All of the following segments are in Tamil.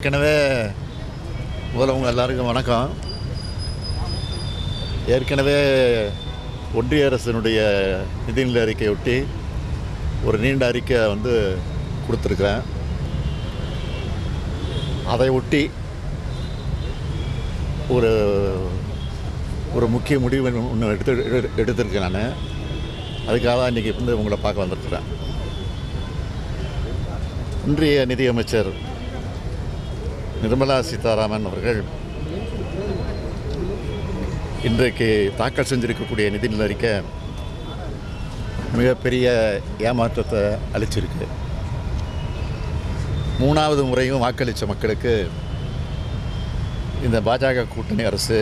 ஏற்கனவே முதல்ல எல்லாருக்கும் வணக்கம். ஏற்கனவே ஒன்றிய அரசினுடைய நிதிநிலை அறிக்கையொட்டி ஒரு நீண்ட அறிக்கை கொடுத்துருக்குறேன். அதை ஒட்டி ஒரு ஒரு முக்கிய முடிவு ஒன்று எடுத்திருக்கேன். நான் அதுக்காக தான் இன்றைக்கி உங்களை பார்க்க வந்திருக்கிறேன். ஒன்றிய நிதியமைச்சர் நிர்மலா சீதாராமன் அவர்கள் இன்றைக்கு தாக்கல் செஞ்சிருக்கக்கூடிய நிதிநிலை அறிக்கை மிகப்பெரிய ஏமாற்றத்தை அளிச்சிருக்கு. 3வது முறையும் வாக்களித்த மக்களுக்கு இந்த பாஜக கூட்டணி அரசு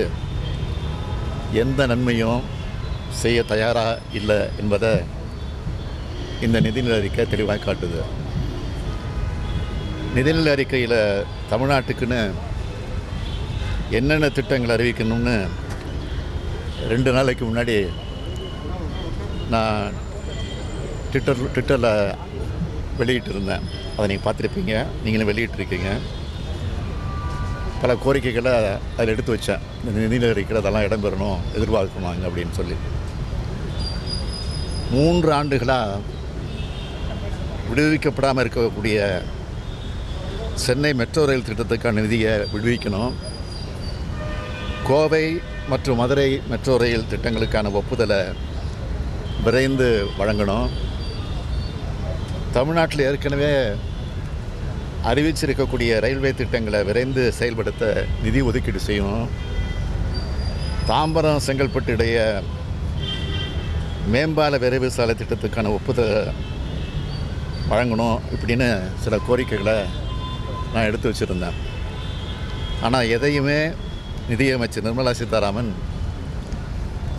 எந்த நன்மையும் செய்ய தயாராக இல்லை என்பதை இந்த நிதிநிலை அறிக்கை தெளிவாக காட்டுது. நிதிநிலை அறிக்கையில் தமிழ்நாட்டுக்குன்னு என்னென்ன திட்டங்கள் அறிவிக்கணும்னு 2 நாளைக்கு முன்னாடி நான் ட்விட்டரில் வெளியிட்டிருந்தேன். அதை நீங்கள் பார்த்துருப்பீங்க, நீங்களும் வெளியிட்டிருக்கீங்க. பல கோரிக்கைகளை அதில் எடுத்து வச்சேன். இந்த நிதிநிலை அறிக்கையில் அதெல்லாம் இடம்பெறணும், எதிர்பார்க்கணும் அப்படின்னு சொல்லி. 3 ஆண்டுகளாக விடுவிக்கப்படாமல் இருக்கக்கூடிய சென்னை மெட்ரோ ரயில் திட்டத்துக்கான நிதியை விடுவிக்கணும். கோவை மற்றும் மதுரை மெட்ரோ ரயில் திட்டங்களுக்கான ஒப்புதலை விரைந்து வழங்கணும். தமிழ்நாட்டில் ஏற்கனவே அறிவிச்சிருக்கக்கூடிய ரயில்வே திட்டங்களை விரைந்து செயல்படுத்த நிதி ஒதுக்கீடு செய்யணும். தாம்பரம் செங்கல்பட்டு இடையே மேம்பால விரைவு சாலை திட்டத்துக்கான ஒப்புதலை வழங்கணும். இப்படின்னு சில கோரிக்கைகளை நான் எடுத்து வச்சுருந்தேன். ஆனால் எதையுமே நிதியமைச்சர் நிர்மலா சீதாராமன்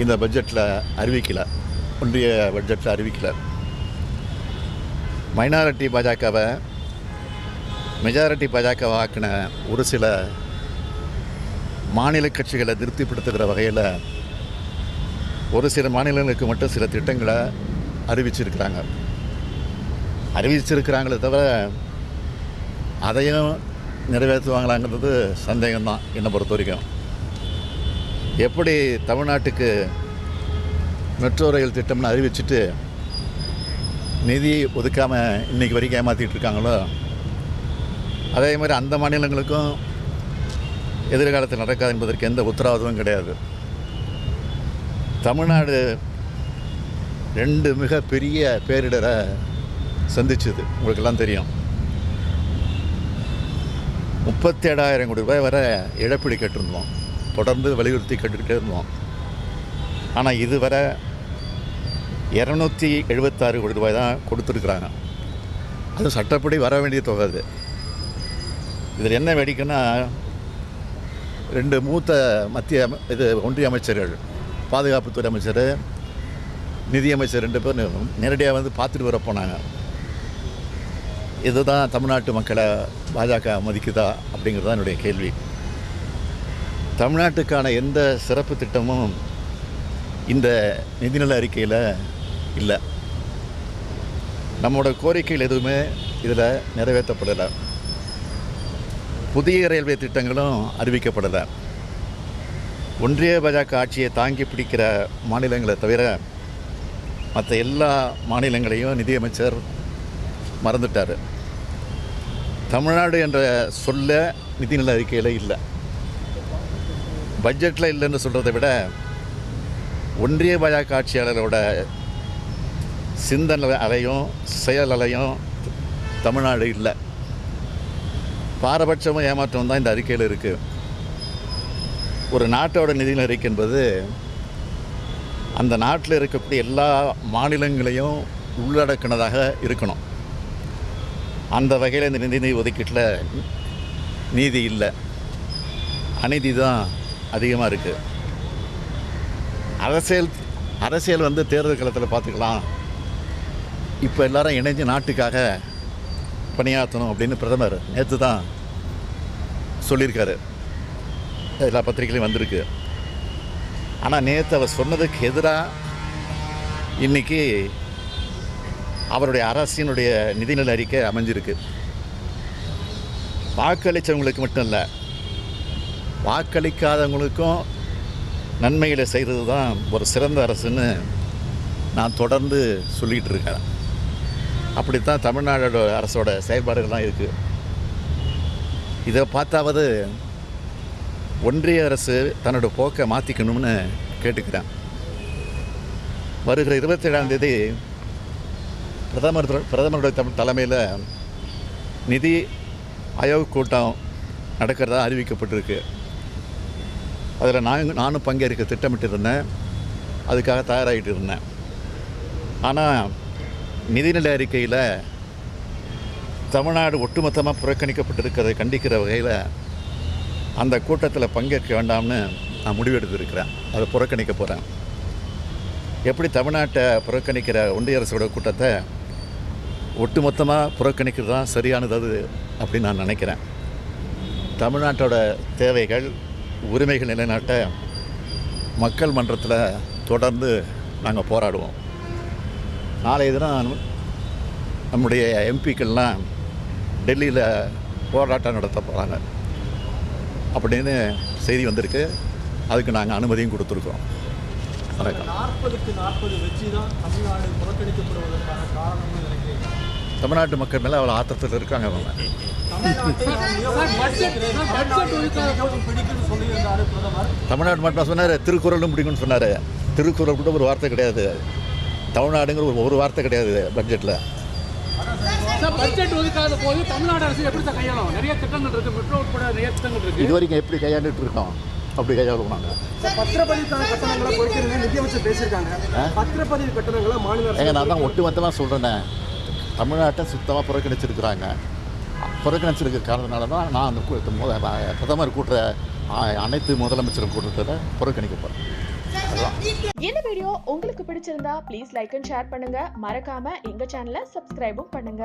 இந்த பட்ஜெட்டில் அறிவிக்கலை, ஒன்றிய பட்ஜெட்டில் அறிவிக்கலை. மைனாரிட்டி பாஜகவை மெஜாரிட்டி பாஜகவை ஆக்கின ஒரு சில மாநில கட்சிகளை திருப்திப்படுத்துகிற வகையில் ஒரு சில மாநிலங்களுக்கு மட்டும் சில திட்டங்களை அறிவிச்சிருக்கிறாங்களே தவிர அதையும் நிறைவேற்றுவாங்களாங்கிறது சந்தேகம்தான் என்னை பொறுத்த வரைக்கும். எப்படி தமிழ்நாட்டுக்கு மெட்ரோ ரயில் திட்டம்னு அறிவிச்சுட்டு நிதி ஒதுக்காமல் இன்றைக்கி வரைக்கும் ஏமாற்றிட்டு இருக்காங்களோ, அதே மாதிரி அந்த மாநிலங்களுக்கும் எதிர்காலத்தில் நடக்காது என்பதற்கு எந்த உத்தரவாதமும் கிடையாது. தமிழ்நாடு 2 மிகப்பெரிய பேரிடரை சந்திச்சுது, உங்களுக்கெல்லாம் தெரியும். 37,000 கோடி ரூபாய் வரை இழப்பீடு கேட்டிருந்தோம், தொடர்ந்து வலியுறுத்தி கேட்டுக்கிட்டே இருந்தோம். ஆனால் இதுவரை 276 கோடி ரூபாய் தான் கொடுத்துருக்குறாங்க. அது சட்டப்படி வர வேண்டிய தொகை. அது இதில் என்ன வேடிக்கைன்னா, 2 மூத்த ஒன்றிய அமைச்சர்கள், பாதுகாப்புத்துறை அமைச்சர், நிதியமைச்சர் 2 பேர் நேரடியாக பார்த்துட்டு வர போனாங்க. இதுதான் தமிழ்நாட்டு மக்களை பாஜக மதிக்குதா அப்படிங்கிறது தான் என்னுடைய கேள்வி. தமிழ்நாட்டுக்கான எந்த சிறப்பு திட்டமும் இந்த நிதிநிலை அறிக்கையில் இல்லை. நம்மளோட கோரிக்கைகள் எதுவுமே இதில் நிறைவேற்றப்படலை. புதிய ரயில்வே திட்டங்களும் அறிவிக்கப்படலை. ஒன்றிய பாஜக ஆட்சியை தாங்கி பிடிக்கிற மாநிலங்களை தவிர மற்ற எல்லா மாநிலங்களையும் நிதியமைச்சர் மறந்துட்டார். தமிழ்நாடு என்ற சொல்ல நிதிநிலை அறிக்கையில் இல்லை. பட்ஜெட்டில் இல்லைன்னு சொல்கிறத விட ஒன்றிய பாஜக ஆட்சியாளரோட சிந்தனை அலையும் செயல் அலையும் தமிழ்நாடு இல்லை. பாரபட்சமும் ஏமாற்றம் தான் இந்த அறிக்கையில் இருக்குது. ஒரு நாட்டோட நிதிநிலை அறிக்கை என்பது அந்த நாட்டில் இருக்கக்கூடிய எல்லா மாநிலங்களையும் உள்ளடக்கினதாக இருக்கணும். அந்த வகையில் இந்த நிதி ஒதுக்கீட்டில் நீதி இல்லை, அநீதி தான் அதிகமாக இருக்குது. அரசியல் தேர்தல் காலத்தில் பார்த்துக்கலாம். இப்போ எல்லாரும் இணைஞ்சு நாட்டுக்காக பணியாற்றணும் அப்படின்னு பிரதமர் நேற்று தான் சொல்லியிருக்காரு. எல்லா பத்திரிகையிலையும் வந்திருக்கு. ஆனால் நேற்று அவர் சொன்னதுக்கு எதிராக இன்றைக்கி அவருடைய அரசினுடைய நிதிநிலை அறிக்கை அமைஞ்சிருக்கு. வாக்களித்தவங்களுக்கு மட்டும் இல்லை, வாக்களிக்காதவங்களுக்கும் நன்மைகளை செய்கிறது தான் ஒரு சிறந்த அரசுன்னு நான் தொடர்ந்து சொல்லிகிட்டு இருக்கேன். அப்படித்தான் தமிழ்நாடோட அரசோட செயல்பாடுகள்லாம் இருக்குது. இதை பார்த்தாவது ஒன்றிய அரசு தன்னோட போக்கை மாற்றிக்கணும்னு கேட்டுக்கிறேன். வருகிற 27ஆம் தேதி பிரதமருடைய தலைமையில் நிதி ஆயோக் கூட்டம் நடக்கிறதா அறிவிக்கப்பட்டிருக்கு. அதில் நானும் பங்கேற்க திட்டமிட்டு இருந்தேன், அதுக்காக தயாராகிட்டு இருந்தேன். ஆனால் நிதிநிலை அறிக்கையில் தமிழ்நாடு ஒட்டுமொத்தமாக புறக்கணிக்கப்பட்டிருக்கிறதை கண்டிக்கிற வகையில் அந்த கூட்டத்தில் பங்கேற்க வேண்டாம்னு நான் முடிவெடுத்திருக்கிறேன். அதை புறக்கணிக்க போகிறேன். எப்படி தமிழ்நாட்டை புறக்கணிக்கிற ஒன்றிய அரசோட கூட்டத்தை ஒட்டுமொத்தமாக புறக்கணிக்கிறது தான் சரியானது அது அப்படின்னு நான் நினைக்கிறேன். தமிழ்நாட்டோட தேவைகள், உரிமைகள் நிலைநாட்ட மக்கள் மன்றத்தில் தொடர்ந்து நாங்கள் போராடுவோம். நாளைய தினம் நம்முடைய எம்பிக்கள்லாம் டெல்லியில் போராட்டம் நடத்த போகிறாங்க அப்படின்னு செய்தி வந்திருக்கு. அதுக்கு நாங்கள் அனுமதியும் கொடுத்துருக்கோம். வணக்கம். 40க்கு 40 வெற்றி தான் தமிழ்நாடு புறக்கணிக்கப்படுவதற்கான காரணம்னு நினைக்கிறேன். தமிழ்நாட்டு மக்கள் மேலே அவ்வளோ ஆத்திரத்தில் இருக்காங்க. அவங்க தமிழ்நாடு மட்டும் சொன்னார், திருக்குறளும் பிடிக்கும்னு சொன்னார். திருக்குறள் கூட ஒரு வார்த்தை கிடையாது. தமிழ்நாடுங்கிற ஒரு வார்த்தை கிடையாது பட்ஜெட்டில். பட்ஜெட் ஒதுக்காத போது தமிழ்நாடு அரசு எப்படி தான் கையாளும்? நிறைய திட்டங்கள் இருக்குது, மெட்ரோ உட்பட நிறைய திட்டங்கள் இருக்குது. இது வரைக்கும் எப்படி கையாண்டுட்டு இருக்கோம், அப்படி கையாளுவோம் நாங்கள். பத்திரப்பதிவுக்கான கட்டணங்களை குறைக்கிறது நிதியமைச்சர் பேசியிருக்காங்க. பத்திரப்பதிவு கட்டணங்களை மாநில அரசு நான் தான் ஒட்டுமொத்தமாக சொல்கிறேனே, தமிழ்நாட்டை சுத்தமாக புறக்கணிச்சிருக்கிறாங்க. புறக்கணிச்சிருக்க காரணத்தினால தான் நான் அந்த பிரதமர் கூட்டுற அனைத்து முதலமைச்சர் கூட்டத்தில் புறக்கணிக்க போகிறேன். இந்த வீடியோ உங்களுக்கு பிடிச்சிருந்தா ப்ளீஸ் லைக் அண்ட் ஷேர் பண்ணுங்க. மறக்காம எங்க சேனலை சப்ஸ்கிரைபும் பண்ணுங்க.